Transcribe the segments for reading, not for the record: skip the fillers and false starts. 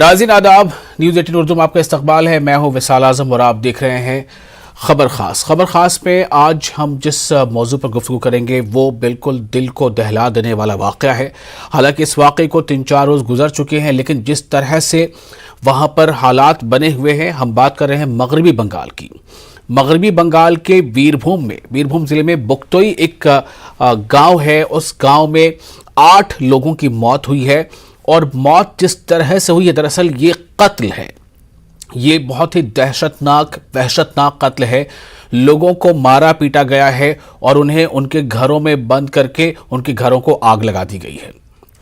नाज़रीन आदाब, न्यूज़ 18 उर्दू में आपका इस्तकबाल है। मैं हूं विसाल आजम और आप देख रहे हैं खबर खास में आज हम जिस मौजू पर गुफ्तगू करेंगे वो बिल्कुल दिल को दहला देने वाला वाक़या है। हालांकि इस वाक़े को 3-4 रोज़ गुजर चुके हैं, लेकिन जिस तरह से वहाँ पर हालात बने हुए हैं, हम बात कर रहे हैं मगरबी बंगाल की। मगरबी बंगाल के बीरभूम ज़िले में बुक्तोई एक गांव है। उस गांव में 8 लोगों की मौत हुई है और मौत जिस तरह से हुई है, दरअसल ये कत्ल है। ये बहुत ही वहशतनाक कत्ल है। लोगों को मारा पीटा गया है और उन्हें उनके घरों में बंद करके उनके घरों को आग लगा दी गई है।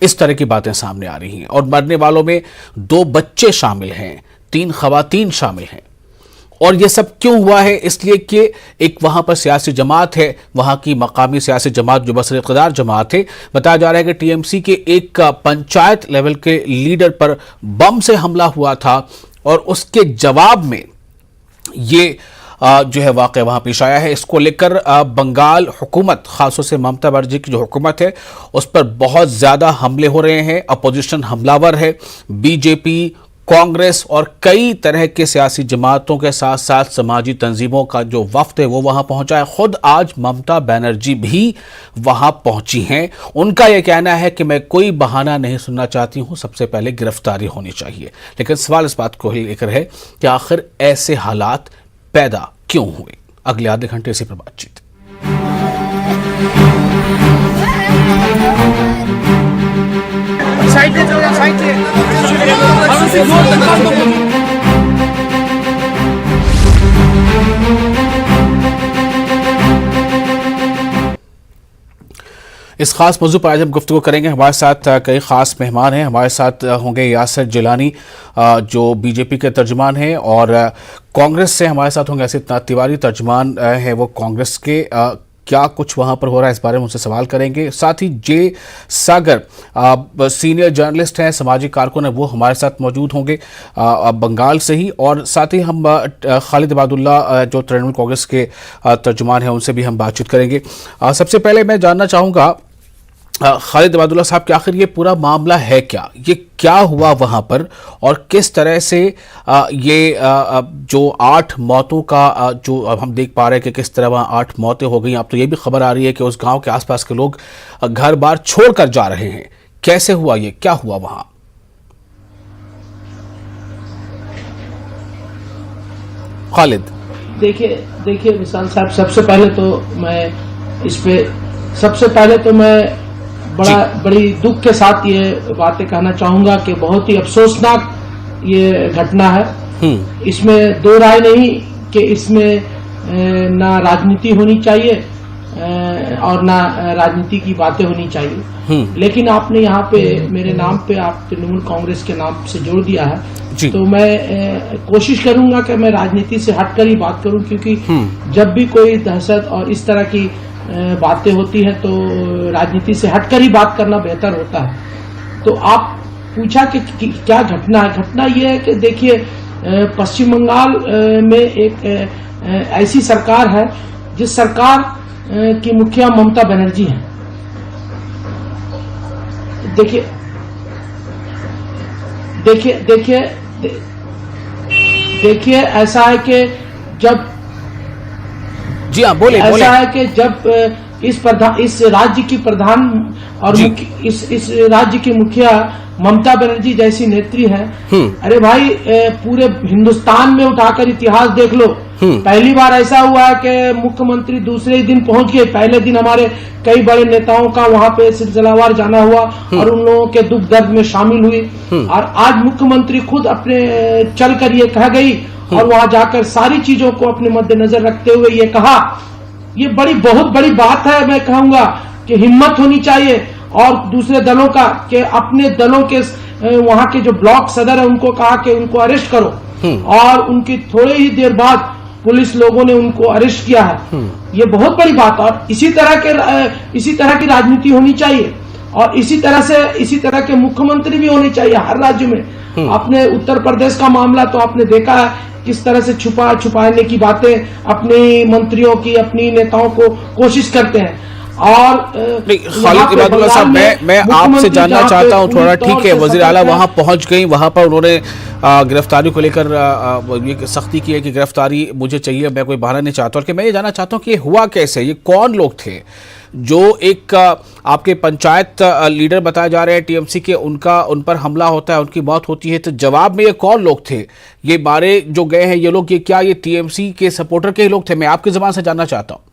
इस तरह की बातें सामने आ रही हैं और मरने वालों में 2 बच्चे शामिल हैं, 3 खवातीन शामिल हैं। और ये सब क्यों हुआ है? इसलिए कि एक वहां पर सियासी जमात है, वहां की मकामी सियासी जमात जो बसर इक़्तिदार जमात है। बताया जा रहा है कि टीएमसी के एक पंचायत लेवल के लीडर पर बम से हमला हुआ था और उसके जवाब में ये जो है वाक़या वहां पेश आया है। इसको लेकर बंगाल हुकूमत, खासतौर से ममता बनर्जी की जो हुकूमत है, उस पर बहुत ज़्यादा हमले हो रहे हैं। अपोजिशन हमलावर है, बीजेपी, कांग्रेस और कई तरह के सियासी जमातों के साथ साथ समाजी तंजीमों का जो वफ्द है वो वहां पहुंचा है। खुद आज ममता बनर्जी भी वहां पहुंची हैं। उनका यह कहना है कि मैं कोई बहाना नहीं सुनना चाहती हूं, सबसे पहले गिरफ्तारी होनी चाहिए। लेकिन सवाल इस बात को लेकर है कि आखिर ऐसे हालात पैदा क्यों हुए। अगले आधे घंटे इसी पर बातचीत। इस खास मौजू पर आज हम गुफ्तगू करेंगे। हमारे साथ कई खास मेहमान हैं। हमारे साथ होंगे यासिर जिलानी जो बीजेपी के तर्जुमान हैं, और कांग्रेस से हमारे साथ होंगे असित नाथ तिवारी, तर्जुमान है वो कांग्रेस के। क्या कुछ वहाँ पर हो रहा है इस बारे में उनसे सवाल करेंगे। साथ ही जे सागर सीनियर जर्नलिस्ट हैं, सामाजिक कारकुन हैं, वो हमारे साथ मौजूद होंगे बंगाल से ही। और साथ ही हम खालिद इबादुल्लाह जो तृणमूल कांग्रेस के तर्जुमान हैं, उनसे भी हम बातचीत करेंगे। सबसे पहले मैं जानना चाहूँगा खालिद इबादुल्लाह साहब कि आखिर ये पूरा मामला है क्या, ये क्या हुआ वहाँ पर और किस तरह से ये जो 8 मौतों का जो अब हम देख पा रहे हैं कि किस तरह वहाँ 8 मौतें हो गई। अब तो ये भी खबर आ रही है कि उस गांव के आसपास के लोग घर बार छोड़कर जा रहे हैं। कैसे हुआ ये, क्या हुआ वहाँ? खालिद। देखिए विशाल साहब, सबसे पहले तो मैं बड़ी दुख के साथ ये बातें कहना चाहूंगा कि बहुत ही अफसोसनाक ये घटना है। इसमें दो राय नहीं कि इसमें ना राजनीति होनी चाहिए और ना राजनीति की बातें होनी चाहिए। लेकिन आपने यहाँ पे मेरे नाम पे आप तृणमूल कांग्रेस के नाम से जोड़ दिया है, तो मैं कोशिश करूंगा कि मैं राजनीति से हटकर ही बात करूं, क्योंकि जब भी कोई दहशत और इस तरह की बातें होती हैं तो राजनीति से हटकर ही बात करना बेहतर होता है। तो आप पूछा कि क्या घटना है। घटना ये है कि देखिए, पश्चिम बंगाल में एक ऐसी सरकार है जिस सरकार की मुखिया ममता बनर्जी हैं। देखिए ऐसा है कि जब जी हाँ, बोले। ऐसा है कि जब इस राज्य की प्रधान और इस राज्य की मुखिया ममता बनर्जी जैसी नेत्री है, अरे भाई पूरे हिंदुस्तान में उठाकर इतिहास देख लो। पहली बार ऐसा हुआ है कि मुख्यमंत्री दूसरे ही दिन पहुंच गए। पहले दिन हमारे कई बड़े नेताओं का वहां पे सिलसिलावार जाना हुआ और उन लोगों के दुख दर्द में शामिल हुई, और आज मुख्यमंत्री खुद अपने चलकर ये कह गई और वहां जाकर सारी चीजों को अपने मद्देनजर रखते हुए ये कहा। ये बहुत बड़ी बात है। मैं कहूंगा कि हिम्मत होनी चाहिए और दूसरे दलों का कि अपने दलों के वहां के जो ब्लॉक सदर है उनको कहा कि उनको अरेस्ट करो, और उनकी थोड़े ही देर बाद पुलिस लोगों ने उनको अरेस्ट किया है। ये बहुत बड़ी बात। और इसी तरह की राजनीति होनी चाहिए और इसी तरह के मुख्यमंत्री भी होने चाहिए हर राज्य में। अपने उत्तर प्रदेश का मामला तो आपने देखा है किस तरह से छुपाने की बातें अपने मंत्रियों की, अपनी नेताओं को कोशिश करते हैं। और खालिद इबादुल्ला साहब, मैं आपसे जानना चाहता हूं थोड़ा, ठीक है वजीर आला वहां पहुंच गई, वहां पर उन्होंने गिरफ्तारी को लेकर ये सख्ती की है कि गिरफ्तारी मुझे चाहिए, मैं कोई बहाना नहीं चाहता, और कि मैं ये जानना चाहता हूं कि ये हुआ कैसे, ये कौन लोग थे जो एक आपके पंचायत लीडर बताए जा रहे हैं टीएमसी के, उन पर हमला होता है, उनकी मौत होती है, तो जवाब में ये कौन लोग थे, ये मारे जो गए हैं ये लोग, ये क्या ये टीएमसी के सपोर्टर के लोग थे? मैं आपकी जुबान से जानना चाहता हूं।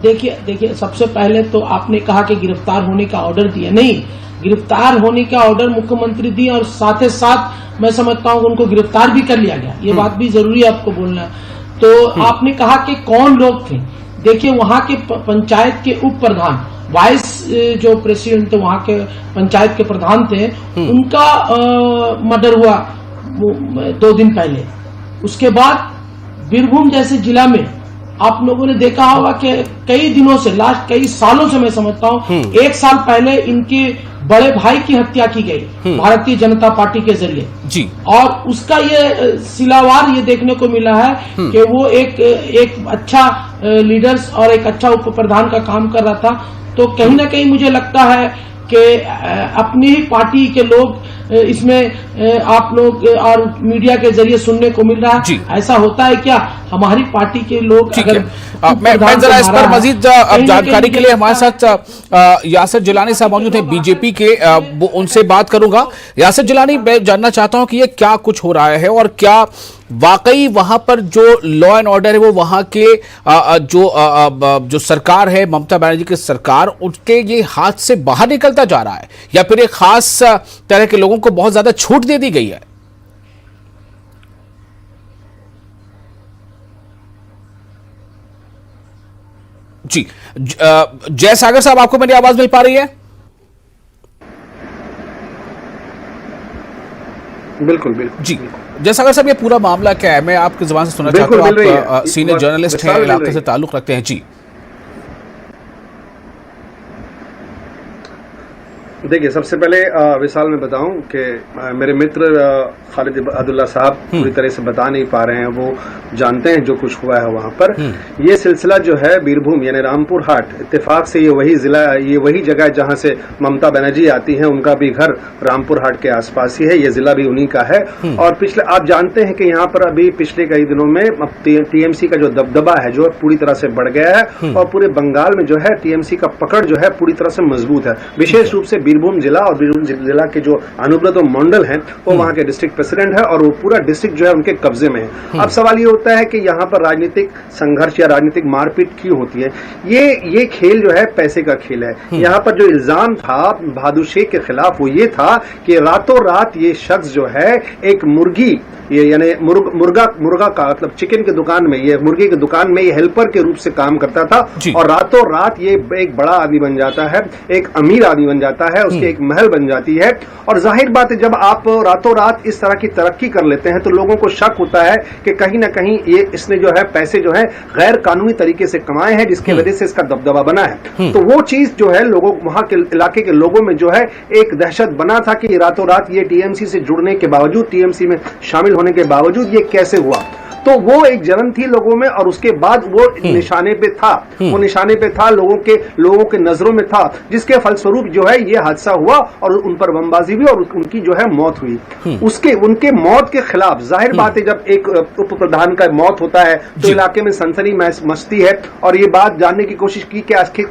देखिए सबसे पहले तो आपने कहा कि गिरफ्तार होने का ऑर्डर दिया, नहीं, गिरफ्तार होने का ऑर्डर मुख्यमंत्री दिए और साथ ही साथ मैं समझता हूं उनको गिरफ्तार भी कर लिया गया, ये बात भी जरूरी है आपको बोलना। तो आपने कहा कि कौन लोग थे, देखिए वहां के पंचायत के उप प्रधान, वाइस जो प्रेसिडेंट थे वहां के पंचायत के प्रधान थे, उनका मर्डर हुआ 2 दिन पहले। उसके बाद बीरभूम जैसे जिला में आप लोगों ने देखा होगा कि कई दिनों से, लास्ट कई सालों से मैं समझता हूं, 1 साल पहले इनके बड़े भाई की हत्या की गई भारतीय जनता पार्टी के जरिए जी, और उसका ये सिलावार ये देखने को मिला है कि वो एक अच्छा लीडर्स और एक अच्छा उप प्रधान का काम कर रहा था। तो कहीं ना कहीं मुझे लगता है कि अपनी ही पार्टी के लोग इसमें आप लोग और मीडिया के जरिए सुनने को मिल रहा है, ऐसा होता है क्या? हमारी पार्टी के लोग अगर मैं जरा इस पर मजीद जानकारी के लिए हमारे साथ यासिर जिलानी साहब मौजूद हैं बीजेपी के, वो उनसे बात करूंगा। यासिर जिलानी, मैं जानना चाहता हूं कि ये क्या कुछ हो रहा है और क्या वाकई वहां पर जो लॉ एंड ऑर्डर है वो वहां के जो सरकार है, ममता बनर्जी की सरकार, उसके ये हाथ से बाहर निकलता जा रहा है, या फिर एक खास तरह के लोगों को बहुत ज्यादा छूट दे दी गई है? जी, जय सागर साहब, आपको मेरी आवाज मिल पा रही है? बिल्कुल बिल्कुल जी, जय सागर साहब, ये पूरा मामला क्या है? मैं आपकी जुबान से सुनना चाहता हूं, आप सीनियर जर्नलिस्ट हैं, इलाके से ताल्लुक रखते हैं। जी देखिए, सबसे पहले विशाल मैं बताऊं कि मेरे मित्र खालिद इबादुल्ला साहब पूरी तरह से बता नहीं पा रहे हैं, वो जानते हैं जो कुछ हुआ है वहां पर। ये सिलसिला जो है बीरभूम यानी रामपुर हाट, इत्तेफाक से ये वही जिला, ये वही जगह जहां से ममता बनर्जी आती हैं, उनका भी घर रामपुर हाट के आसपास ही है, ये जिला भी उन्हीं का है। और पिछले आप जानते हैं कि यहाँ पर अभी पिछले कई दिनों में टीएमसी का जो दबदबा है जो पूरी तरह से बढ़ गया है, और पूरे बंगाल में जो है टीएमसी का पकड़ जो है पूरी तरह से मजबूत है। विशेष रूप से बीरभूम जिला और बीरभूम जिला के जो अनुब्रत मंडल हैं वो वहां के डिस्ट्रिक्ट प्रेसिडेंट है, और वो पूरा डिस्ट्रिक्ट जो है उनके कब्जे में है। अब सवाल ये होता है कि यहाँ पर राजनीतिक संघर्ष या राजनीतिक मारपीट क्यों होती है? ये खेल जो है पैसे का खेल है। यहाँ पर जो इल्जाम था बहादुर शेख के खिलाफ वो ये था कि रातों रात ये शख्स जो है एक मुर्गी, ये यानी मुर्गा का मतलब चिकन की दुकान में, ये मुर्गी की दुकान में ये हेल्पर के रूप से काम करता था, और रातों रात ये एक बड़ा आदमी बन जाता है, एक अमीर आदमी बन जाता है, उसके एक महल बन जाती है। और जाहिर बात है जब आप रातों रात इस तरह की तरक्की कर लेते हैं तो लोगों को शक होता है कि कहीं ना कहीं ये इसने जो है पैसे जो है गैर कानूनी तरीके से कमाए हैं, जिसकी वजह से इसका दबदबा बना है। तो वो चीज जो है लोगों, वहां के इलाके के लोगों में जो है एक दहशत बना था कि रातों रात ये टीएमसी से जुड़ने के बावजूद, टीएमसी में शामिल होने के बावजूद ये कैसे हुआ। तो वो एक जलन थी लोगों में, और उसके बाद वो निशाने पे था, वो निशाने पे था, लोगों के नजरों में था, जिसके फलस्वरूप जो है ये हादसा हुआ और उन पर बमबाजी हुई और उनकी जो है मौत हुई। उनके मौत के खिलाफ जाहिर बात है जब एक उप प्रधान का मौत होता है तो इलाके में सनसनी मचती है, और ये बात जानने की कोशिश की कि आखिर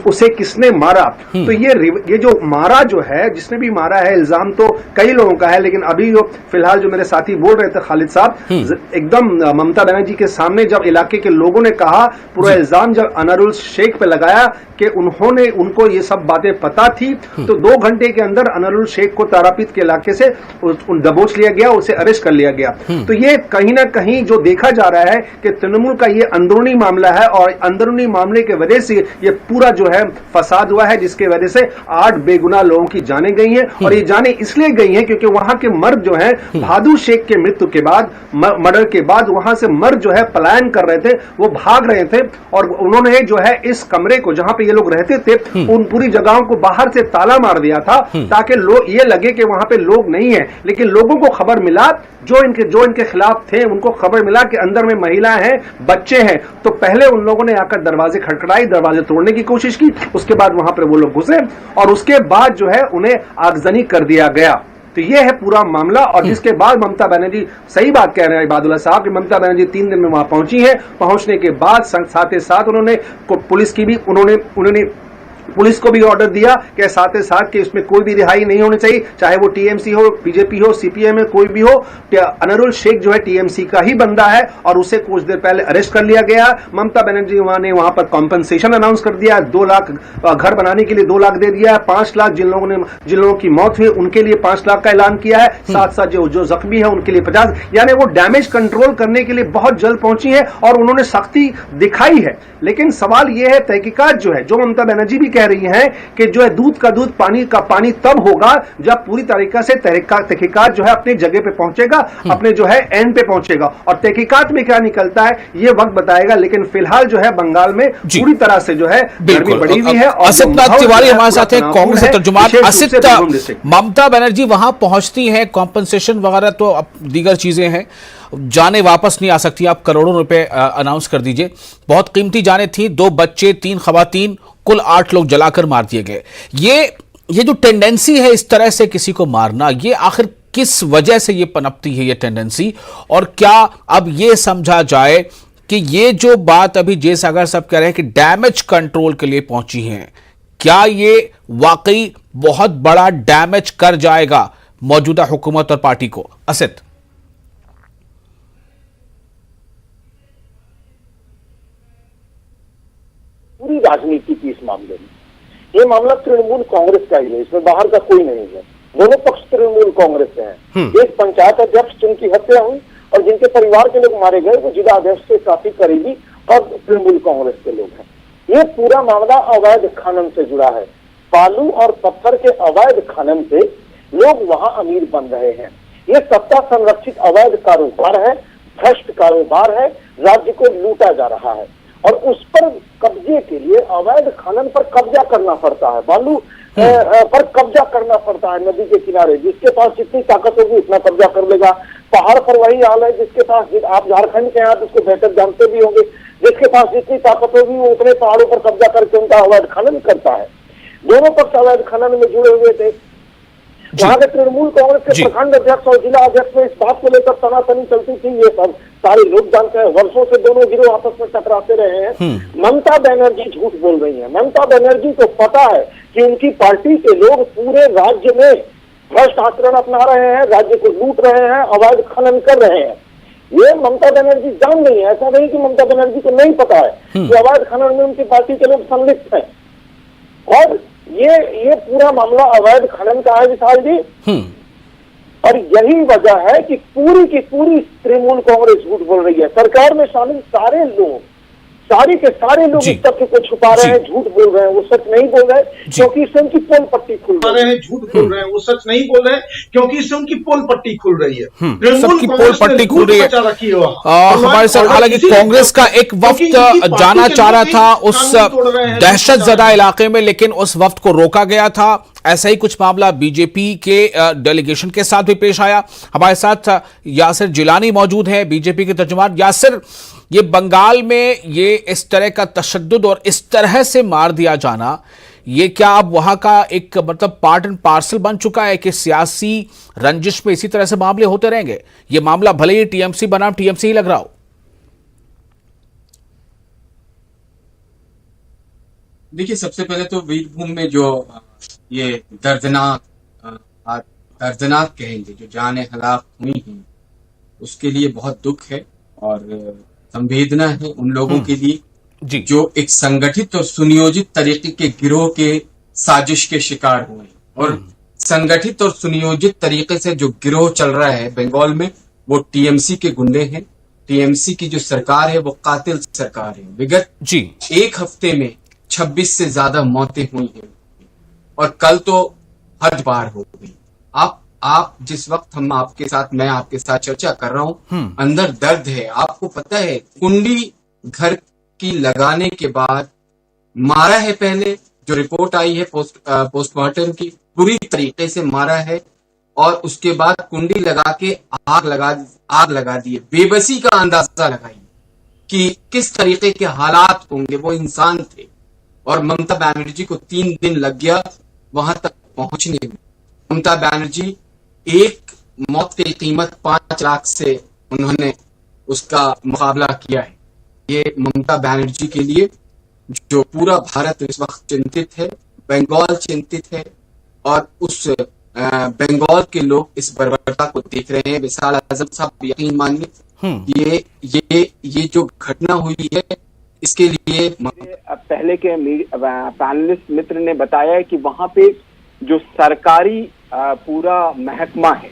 उसे किसने मारा। तो ये जो मारा जो है, जिसने भी मारा है, इल्जाम तो कई लोगों का है, लेकिन अभी जो फिलहाल जो मेरे साथी बोल रहे थे खालिद साहब, एकदम ममता बनर्जी के सामने जब इलाके के लोगों ने कहा, पूरा इल्जाम जब अनरुल शेख पे लगाया कि उनको ये सब बातें पता थी, तो 2 घंटे के अंदर अनरुल शेख को तारापीठ के इलाके से दबोच लिया गया, उसे अरेस्ट कर लिया गया। तो ये कहीं ना कहीं जो देखा जा रहा है कि तृणमूल का ये अंदरूनी मामला है, और अंदरूनी मामले की वजह से ये पूरा जो है फसाद हुआ है, जिसके वजह से 8 बेगुनाह लोगों की जाने गई हैं, और ये जाने इसलिए गई हैं क्योंकि वहां के मर्द जो है बहादुर शेख के मृत्यु के बाद, मर्डर के बाद वहां से मर्द जो है पलायन कर रहे थे, वो भाग रहे थे और उन्होंने जो है इस कमरे को जहां पे ये लोग रहते थे उन पूरी जगहों को बाहर से ताला मार दिया था ताकि लोग ये लगे कि वहां पे लोग नहीं है। लेकिन लोगों को खबर मिला, जो इनके खिलाफ थे उनको खबर मिला कि अंदर में महिलाएं हैं, बच्चे हैं, तो पहले उन लोगों ने आकर दरवाजे खटखटाई, दरवाजे तोड़ने की कोशिश की, उसके बाद वहां पर वो लोग घुसे और उसके बाद जो है उन्हें आगजनी कर दिया गया। तो ये है पूरा मामला। और जिसके बाद ममता बनर्जी, सही बात कह रहे हैं इबादुल्ला साहब कि ममता बनर्जी 3 दिन में वहां पहुंची है। पहुंचने के बाद साथ ही साथ उन्होंने पुलिस की भी उन्होंने पुलिस को भी ऑर्डर दिया कि साथ ही साथ कि इसमें कोई भी रिहाई नहीं होनी चाहिए, चाहे वो टीएमसी हो, बीजेपी हो, सीपीएम में कोई भी हो। अनरुल शेख जो है टीएमसी का ही बंदा है और उसे कुछ देर पहले अरेस्ट कर लिया गया। ममता बनर्जी ने वहां पर कॉम्पनसेशन अनाउंस कर दिया, 2 लाख घर बनाने के लिए 2 लाख दे दिया है, 5 लाख जिन लोगों की मौत हुई उनके लिए 5 लाख का ऐलान किया है, साथ साथ जो जख्मी है उनके लिए 50, यानी वो डैमेज कंट्रोल करने के लिए बहुत जल्द पहुंची है और उन्होंने सख्ती दिखाई है। लेकिन सवाल यह है, तहकीकात जो है, जो ममता बनर्जी भी कह रही है कि जो है दूध का दूध पानी का पानी तब होगा जब पूरी तरीके से तहकीकात जो है अपनी जगह पे पहुंचेगा, अपने जो है एंड पे पहुंचेगा और तहकीकात में क्या निकलता है ये वक्त बताएगा। लेकिन फिलहाल जो है बंगाल में पूरी तरह से जो है गर्मी बढ़ी हुई है। और असित नाथ तिवारी हमारे साथ हैं, कांग्रेस के तर्जुमान। असित, ममता बनर्जी वहां पहुंचती है, कॉम्पनसेशन वगैरह तो अब दीगर चीजें हैं, जाने वापस नहीं आ सकती, आप करोड़ों रुपए अनाउंस कर दीजिए। बहुत कीमती जाने थी, 2 बच्चे, 3 खवातीन, कुल 8 लोग जलाकर मार दिए गए। ये जो टेंडेंसी है इस तरह से किसी को मारना, ये आखिर किस वजह से ये पनपती है ये टेंडेंसी? और क्या अब ये समझा जाए कि ये जो बात अभी जे सागर साहब कह रहे हैं कि डैमेज कंट्रोल के लिए पहुंची हैं, क्या ये वाकई बहुत बड़ा डैमेज कर जाएगा मौजूदा हुकूमत और पार्टी को? असित, पूरी राजनीति की इस मामले में, ये मामला तृणमूल कांग्रेस का ही है, इसमें बाहर का कोई नहीं है। दोनों पक्ष तृणमूल कांग्रेस से हैं। एक पंचायत अध्यक्ष जिनकी हत्या हुई और जिनके परिवार के लोग मारे गए, वो जिला अध्यक्ष से काफी करीबी और तृणमूल कांग्रेस के लोग हैं। ये पूरा मामला अवैध खनन से जुड़ा है। बालू और पत्थर के अवैध खनन से लोग वहां अमीर बन रहे हैं। ये सत्ता संरक्षित अवैध कारोबार है, भ्रष्ट कारोबार है, राज्य को लूटा जा रहा है और उस पर कब्जे के लिए अवैध खनन पर कब्जा करना पड़ता है, बालू पर कब्जा करना पड़ता है नदी के किनारे। जिसके पास जितनी ताकत होगी उतना कब्जा कर लेगा। पहाड़ पर वही हाल है, जिसके पास, आप झारखंड के हैं उसको बेहतर जानते भी होंगे, जिसके पास जितनी ताकत होगी वो उतने पहाड़ों पर कब्जा करके उनका अवैध खनन करता है। दोनों पक्ष अवैध खनन में जुड़े हुए थे। वहां के तृणमूल कांग्रेस के प्रखंड अध्यक्ष और जिला अध्यक्ष में इस बात को लेकर तनातनी चलती थी, ये सब सारे लोग जानते हैं। वर्षों से दोनों गिरोह आपस में टकराते रहे हैं। ममता बनर्जी झूठ बोल रही है। ममता बनर्जी को पता है कि उनकी पार्टी के लोग पूरे राज्य में भ्रष्ट आचरण अपना रहे हैं, राज्य को लूट रहे हैं, अवैध खनन कर रहे हैं। ये ममता बनर्जी जान नहीं है। ऐसा नहीं कि ममता बनर्जी को नहीं पता है कि अवैध खनन में उनकी पार्टी के लोग संलिप्त हैं। और ये पूरा मामला अवैध खनन का है विशाल जी। और यही वजह है कि पूरी की पूरी तृणमूल कांग्रेस झूठ बोल रही है। सरकार में शामिल सारे लोग, सारे के सारे लोग इस तथ्य को छुपा रहे हैं, झूठ बोल रहे हैं, वो सच नहीं बोल रहे क्योंकि इससे उनकी पोल पट्टी खुल रही है। झूठ बोल रहे हैं, वो सच नहीं बोल रहे क्योंकि इससे उनकी पोल पट्टी खुल रही है। सबकी पोल पट्टी खुल रही है। हमारे साथ हालांकि कांग्रेस का एक वफ्द जाना चाह रहा था उस दहशतजदा इलाके में, लेकिन उस वफ्द को रोका गया था। ऐसा ही कुछ मामला बीजेपी के डेलीगेशन के साथ भी पेश आया। हमारे साथ यासिर जिलानी मौजूद हैं, बीजेपी के तर्जुमान। यासिर, ये बंगाल में ये इस तरह का तशद्दुद और इस तरह से मार दिया जाना, ये क्या अब वहां का एक मतलब पार्ट एंड पार्सल बन चुका है कि सियासी रंजिश में इसी तरह से मामले होते रहेंगे? ये मामला भले ही टीएमसी बनाम टीएमसी ही लग रहा हो। देखिए, सबसे पहले तो वीरभूम में जो ये दर्दनाक कहेंगे जो जानें हलाक हुई हैं, उसके लिए बहुत दुख है और संवेदना है उन लोगों के लिए जो एक संगठित और सुनियोजित तरीके के गिरोह के साजिश के शिकार हुए हैं। और संगठित और सुनियोजित तरीके से जो गिरोह चल रहा है बंगाल में, वो टीएमसी के गुंडे हैं। टीएमसी की जो सरकार है वो कातिल सरकार है। विगत एक हफ्ते में 26 से ज्यादा मौतें हुई हैं और कल तो हद पार हो गई। आप आप जिस वक्त मैं आपके साथ चर्चा कर रहा हूं, अंदर दर्द है। आपको पता है, कुंडी घर की लगाने के बाद मारा है, पहले जो रिपोर्ट आई है पोस्टमार्टम की, पूरी तरीके से मारा है, और उसके बाद कुंडी लगा के आग लगा दी है। बेबसी का अंदाजा लगाइए कि किस तरीके के हालात होंगे। वो इंसान थे, और ममता बनर्जी को 3 दिन लग गया वहां तक पहुंचने में। ममता बनर्जी एक मौत की कीमत 5 लाख से उन्होंने उसका मुकाबला किया है। ये ममता बनर्जी के लिए जो पूरा भारत इस वक्त चिंतित है, बंगाल चिंतित है, और उस बंगाल के लोग इस बर्बरता को देख रहे हैं। विशाल आजम साहब, यकीन मानिए, ये जो घटना हुई है, इसके लिए पहले के पैनलिस्ट मित्र ने बताया है कि वहां पे जो सरकारी पूरा महकमा है,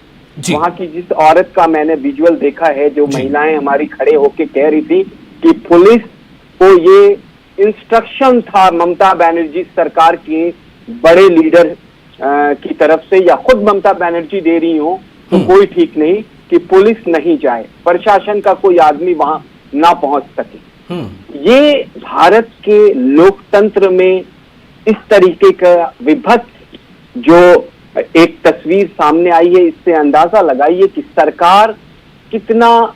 वहां की जिस औरत का मैंने विजुअल देखा है, जो महिलाएं हमारी खड़े होके कह रही थी कि पुलिस को ये इंस्ट्रक्शन था ममता बनर्जी सरकार के बड़े लीडर की तरफ से, या खुद ममता बनर्जी दे रही हो, तो कोई ठीक नहीं कि पुलिस नहीं जाए, प्रशासन का कोई आदमी वहां ना पहुंच सके। ये भारत के लोकतंत्र में इस तरीके का विभत्स जो एक तस्वीर सामने आई है, इससे अंदाजा लगाइए कि सरकार कितना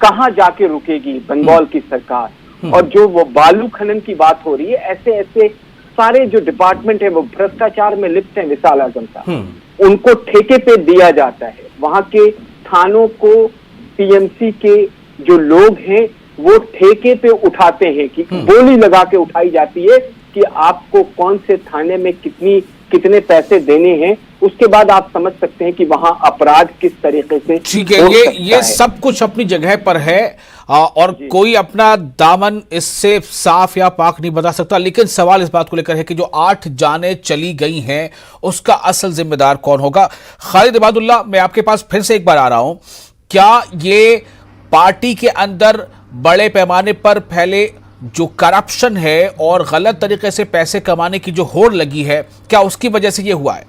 कहां जाके रुकेगी, बंगाल की सरकार। और जो वो बालू खनन की बात हो रही है, ऐसे ऐसे सारे जो डिपार्टमेंट है वो भ्रष्टाचार में लिप्त हैं। विशाल आजम साहब, उनको ठेके पे दिया जाता है। वहां के थानों को टीएमसी के जो लोग हैं वो ठेके पे उठाते हैं, कि बोली लगा के उठाई जाती है कि आपको कौन से थाने में कितने पैसे देने हैं। उसके बाद आप समझ सकते हैं कि वहां अपराध किस तरीके से। ठीक है, ये सब कुछ अपनी जगह पर है, और कोई अपना दामन इससे साफ या पाक नहीं बता सकता। लेकिन सवाल इस बात को लेकर है कि जो 8 जानें चली गई हैं, उसका असल जिम्मेदार कौन होगा? खालिद इबादुल्लाह, मैं आपके पास फिर से एक बार आ रहा हूं। क्या ये पार्टी के अंदर बड़े पैमाने पर फैले जो करप्शन है और गलत तरीके से पैसे कमाने की जो होड़ लगी है, क्या उसकी वजह से ये हुआ है?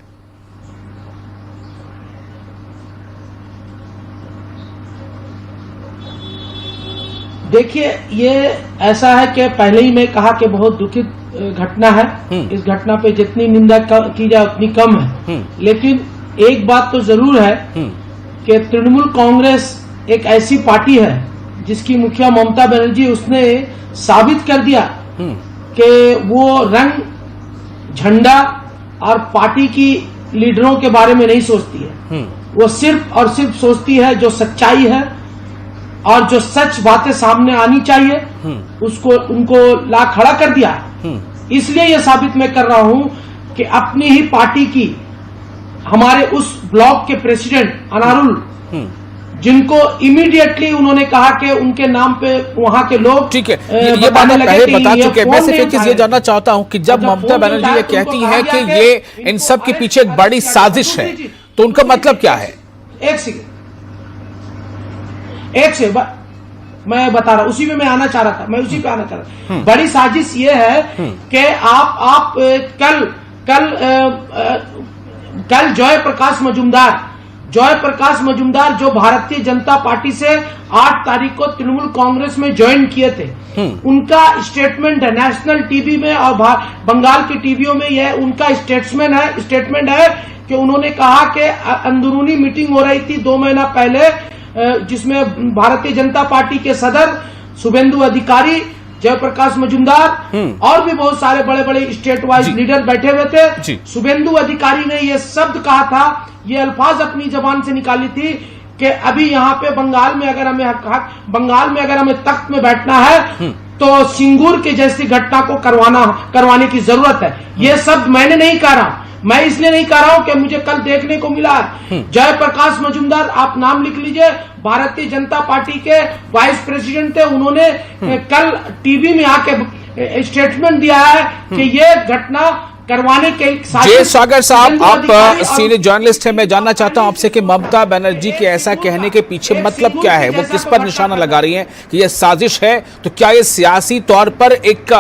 देखिए, ये ऐसा है कि पहले ही मैं कहा कि बहुत दुखित घटना है। इस घटना पे जितनी निंदा की जाए उतनी कम है। लेकिन एक बात तो जरूर है कि तृणमूल कांग्रेस एक ऐसी पार्टी है जिसकी मुखिया ममता बनर्जी, उसने साबित कर दिया कि वो रंग, झंडा और पार्टी की लीडरों के बारे में नहीं सोचती है। वो सिर्फ और सिर्फ सोचती है जो सच्चाई है और जो सच बातें सामने आनी चाहिए, उसको उनको ला खड़ा कर दिया। इसलिए ये साबित मैं कर रहा हूं कि अपनी ही पार्टी की, हमारे उस ब्लॉक के प्रेसिडेंट अनारुल, जिनको इमीडिएटली उन्होंने कहा कि उनके नाम पे वहां के लोग, ठीक है, ये बात पहले बता चुके हैं। मैं सिर्फ एक चीज ये जानना चाहता हूं कि जब ममता बनर्जी ये कहती हैं कि ये इन सब के पीछे एक बड़ी साजिश है, तो उनका मतलब क्या है? एक सेकंड, मैं बता रहा हूं, उसी में मैं आना चाह रहा था, मैं उसी पे आना चाह रहा था। बड़ी साजिश ये है कि आप कल जय प्रकाश मजूमदार जो भारतीय जनता पार्टी से 8 तारीख को तृणमूल कांग्रेस में ज्वाइन किए थे, उनका स्टेटमेंट है नेशनल टीवी में और बंगाल की टीवियों में। यह उनका स्टेटमेंट है कि उन्होंने कहा कि अंदरूनी मीटिंग हो रही थी 2 महीना पहले, जिसमें भारतीय जनता पार्टी के सदर शुभेंदु अधिकारी, जयप्रकाश मजूमदार और भी बहुत सारे बड़े बड़े स्टेट वाइज लीडर बैठे हुए थे। शुभेंदु अधिकारी ने ये शब्द कहा था, ये अल्फाज अपनी जबान से निकाली थी कि अभी यहाँ पे बंगाल में अगर हमें तख्त में बैठना है तो सिंगूर के जैसी घटना को करवाने की जरूरत है। ये शब्द मैंने नहीं कहा, मैं इसलिए नहीं कह रहा हूं कि मुझे कल देखने को मिला है। जयप्रकाश मजूमदार, आप नाम लिख लीजिए, भारतीय जनता पार्टी के वाइस प्रेसिडेंट थे। उन्होंने कल टीवी में आके स्टेटमेंट दिया है कि ये घटना करवाने के जय सागर साहब, आप सीनियर जर्नलिस्ट हैं, मैं जानना चाहता हूं आपसे कि ममता बनर्जी के ऐसा कहने के पीछे मतलब क्या है? वो किस पर निशाना लगा रही हैं कि ये साजिश है? तो क्या ये सियासी तौर पर एक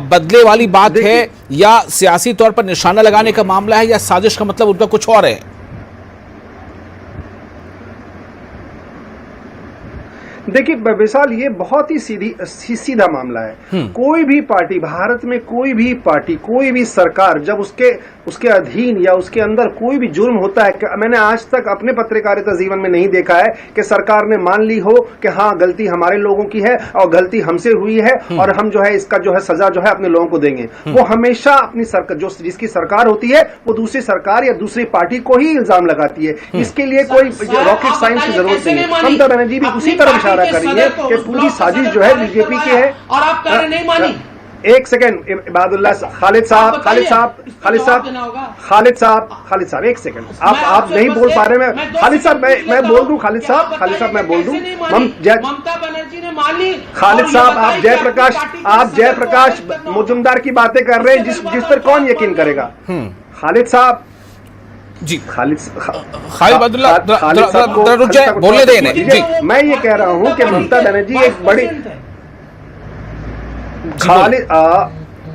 बदले वाली बात है, या सियासी तौर पर निशाना लगाने का मामला है, या साजिश का मतलब उनका कुछ और है? देखिए विशाल, ये बहुत ही सीधा मामला है। कोई भी पार्टी, भारत में कोई भी पार्टी, कोई भी सरकार जब उसके अधीन या उसके अंदर कोई भी जुर्म होता है, मैंने आज तक अपने पत्रकारिता जीवन में नहीं देखा है कि सरकार ने मान ली हो कि हाँ गलती हमारे लोगों की है और गलती हमसे हुई है और हम जो है इसका जो है सजा जो है अपने लोगों को देंगे। वो हमेशा अपनी सरकार, जो जिसकी सरकार होती है वो दूसरी सरकार या दूसरी पार्टी को ही इल्जाम लगाती है। इसके लिए कोई रॉकेट साइंस की जरूरत नहीं है। ममता बनर्जी भी उसी तरफ इशारा कर रही है कि पूरी साजिश जो है बीजेपी की है। और आप कह रहे नहीं मानी। एक सेकंड इबादुल्ला, खालिद साहब, एक सेकंड, आप नहीं बोल पा रहे। मैं खालिद साहब, मैं बोल दूं, खालिद साहब मैं बोल दूं। ममता बनर्जी ने मान ली। खालिद साहब, आप जयप्रकाश मुजुमदार की बातें कर रहे हैं, जिस पर कौन यकीन करेगा। खालिद साहब जी, खालिद बोलने दें। मैं ये कह रहा हूं कि ममता बनर्जी एक बड़ी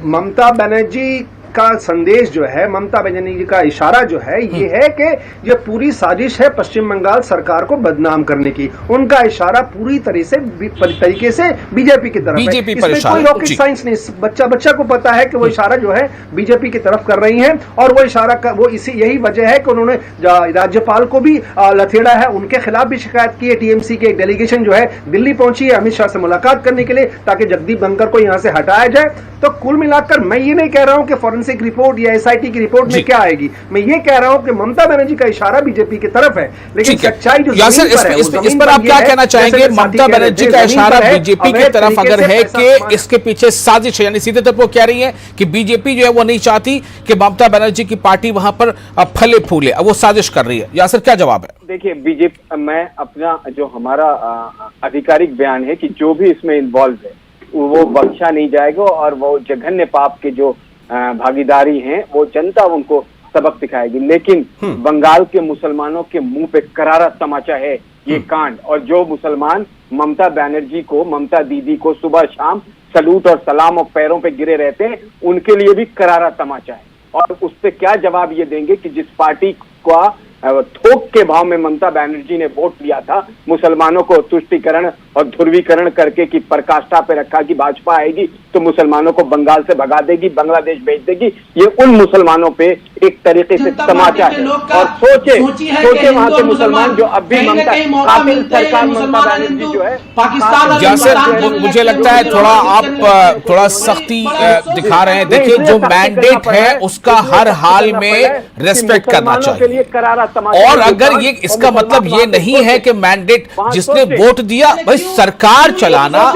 ममता बनर्जी का संदेश जो है, ममता बनर्जी का इशारा जो है, ये है कि ये पूरी साजिश है पश्चिम बंगाल सरकार को बदनाम करने की। उनका इशारा पूरी तरीके से बीजेपी की तरफ है। इसमें कोई रॉकेट साइंस नहीं। बच्चा को पता है कि वो इशारा जो है बीजेपी की तरफ कर रही हैं और वो इशारा वो यही वजह है कि उन्होंने राज्यपाल को भी लथेड़ा है, उनके खिलाफ भी शिकायत की है। टीएमसी के एक डेलीगेशन जो है दिल्ली पहुंची है अमित शाह से मुलाकात करने के लिए, ताकि जगदीप धनखड़ को यहां से हटाया जाए। तो कुल मिलाकर मैं ये नहीं कह रहा हूं कि फॉरेंसिक रिपोर्ट या एसआईटी की रिपोर्ट में क्या आएगी, मैं ये कह रहा हूं कि ममता बनर्जी का इशारा बीजेपी की तरफ है, लेकिन सच्चाई जो इस पर आप क्या कहना चाहेंगे? ममता बनर्जी का इशारा बीजेपी की तरफ अगर है कि इसके पीछे साजिश है, यानी सीधे तौर पर कह रही है कि बीजेपी जो है वो नहीं चाहती कि ममता बनर्जी की पार्टी वहां पर फले फूले, वो साजिश कर रही है। यासर क्या जवाब है? देखिए, बीजेपी, मैं अपना जो हमारा आधिकारिक बयान है कि जो भी इसमें इन्वॉल्व है वो बख्शा नहीं जाएगा और वो जघन्य पाप के जो भागीदारी हैं वो जनता उनको सबक सिखाएगी। लेकिन बंगाल के मुसलमानों के मुंह पे करारा तमाचा है ये कांड, और जो मुसलमान ममता बनर्जी को, ममता दीदी को सुबह शाम सलूट और सलाम और पैरों पे गिरे रहते हैं, उनके लिए भी करारा तमाचा है। और उस पे क्या जवाब ये देंगे कि जिस पार्टी का थोक के भाव में ममता बनर्जी ने वोट लिया था, मुसलमानों को तुष्टीकरण और ध्रुवीकरण करके कि पराकाष्ठा पे रखा कि भाजपा आएगी तो मुसलमानों को बंगाल से भगा देगी, बांग्लादेश भेज देगी, ये उन मुसलमानों पे एक तरीके से तमाचा है। और सोचे वहां के मुसलमान जो अब भी ममता कातिल सरकार ममता बनर्जी जो है पाकिस्तान, जैसे मुझे लगता है थोड़ा सख्ती दिखा रहे हैं। देखिए, जो मैंडेट है उसका हर हाल में रेस्पेक्ट करना चाहिए। और अगर ये इसका मतलब ये नहीं है कि मैंडेट जिसने वोट दिया, भाई सरकार चलाना,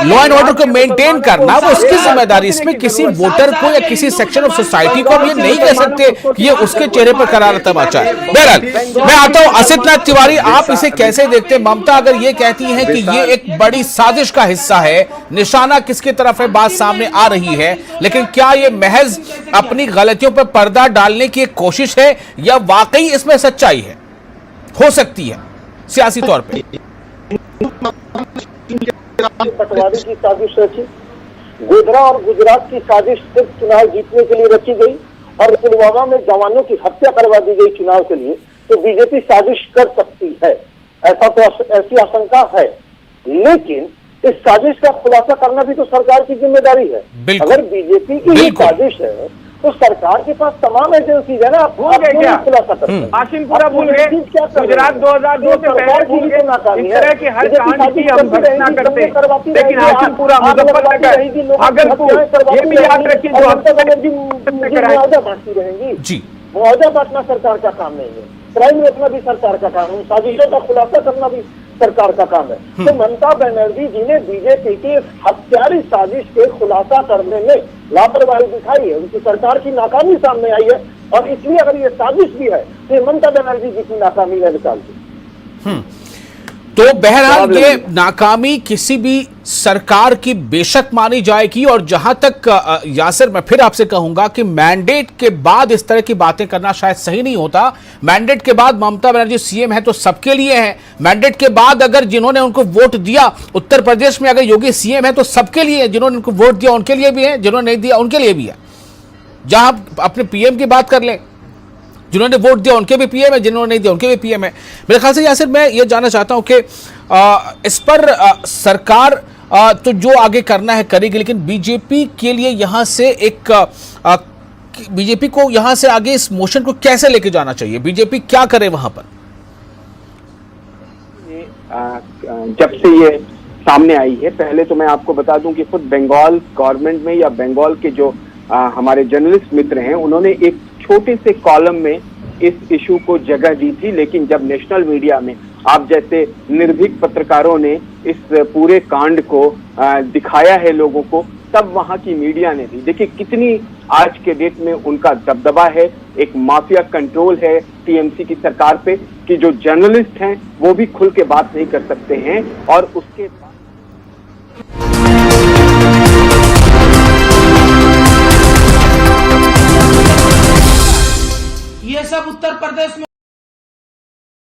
लॉ एंड ऑर्डर को मेंटेन करना वो उसकी जिम्मेदारी। इसमें किसी वोटर को या किसी सेक्शन ऑफ सोसाइटी को हम ये नहीं कह सकते कि ये उसके चेहरे पर करारा तमाचा है। बहरहाल मैं आता हूं असितनाथ तिवारी, आप इसे कैसे देखते हैं? ममता अगर ये कहती है कि ये एक बड़ी साजिश का हिस्सा है, निशाना किसकी तरफ है बात सामने आ रही है, लेकिन क्या ये महज अपनी गलतियों पर पर्दा डालने की एक कोशिश है या वाकई इसमें सच्चाई है? हो सकती है सियासी तौर पे। पटवारी की साजिश रची, गोधरा और गुजरात की साजिश सिर्फ चुनाव जीतने के लिए रची गई और पुलवामा में जवानों की हत्या करवा दी गई चुनाव के लिए, तो बीजेपी साजिश कर सकती है, ऐसी आशंका है। लेकिन इस साजिश का खुलासा करना भी तो सरकार की जिम्मेदारी है। अगर बीजेपी की ही साजिश है तो सरकार के पास तमाम एजेंसीज है ना। आप भूल गए क्या? खुलासा करते आशिमपुरा भूल गए, गुजरात 2002 से पहले भूल गए। इस तरह की हर कांड की हम घोषणा करते हैं, लेकिन आशिमपुरा, मुजफ्फरनगर, भागलपुर, ये भी याद रखिए जो ममता बनर्जी मुआवजा बांटती रहेंगी जी। मुआवजा बांटना सरकार का काम नहीं है, क्राइम रोकना भी सरकार का काम है, साजिशों का खुलासा करना भी सरकार का काम है। तो ममता बनर्जी जी ने बीजेपी की हत्यारी साजिश के खुलासा करने में लापरवाही दिखाई है, उनकी सरकार की नाकामी सामने आई है, और इसलिए अगर ये साजिश भी है तो ये ममता बनर्जी जी की नाकामी है निकाल दी। तो बहरहाल ये नाकामी किसी भी सरकार की बेशक मानी जाएगी। और जहां तक यासिर, मैं फिर आपसे कहूंगा कि मैंडेट के बाद इस तरह की बातें करना शायद सही नहीं होता। मैंडेट के बाद ममता बनर्जी सीएम है तो सबके लिए है। मैंडेट के बाद अगर जिन्होंने उनको वोट दिया, उत्तर प्रदेश में अगर योगी सीएम है तो सबके लिए है, जिन्होंने उनको वोट दिया उनके लिए भी है, जिन्होंने नहीं दिया उनके लिए भी है। जहां अपने पीएम की बात कर लें, जिन्होंने वोट दिया उनके भी पीएम है, जिन्होंने नहीं दिया उनके भी पीएम है। मेरे ख्याल से यासिर, मैं ये जानना चाहता हूं कि इस पर सरकार तो जो आगे करना है करेगी, लेकिन बीजेपी के लिए यहां से एक बीजेपी को यहां से आगे इस मोशन को कैसे लेके जाना चाहिए, बीजेपी क्या करे वहां पर? जब से ये सामने आई है, पहले तो मैं आपको बता दूं कि खुद बंगाल गवर्नमेंट में या बंगाल के जो हमारे जर्नलिस्ट मित्र हैं, उन्होंने एक छोटे से कॉलम में इस इशू को जगह दी थी, लेकिन जब नेशनल मीडिया में आप जैसे निर्भीक पत्रकारों ने इस पूरे कांड को दिखाया है लोगों को, तब वहां की मीडिया ने भी, देखिए कितनी आज के डेट में उनका दबदबा है, एक माफिया कंट्रोल है टीएमसी की सरकार पे, कि जो जर्नलिस्ट हैं वो भी खुल के बात नहीं कर सकते हैं। और उसके ये सब उत्तर प्रदेश में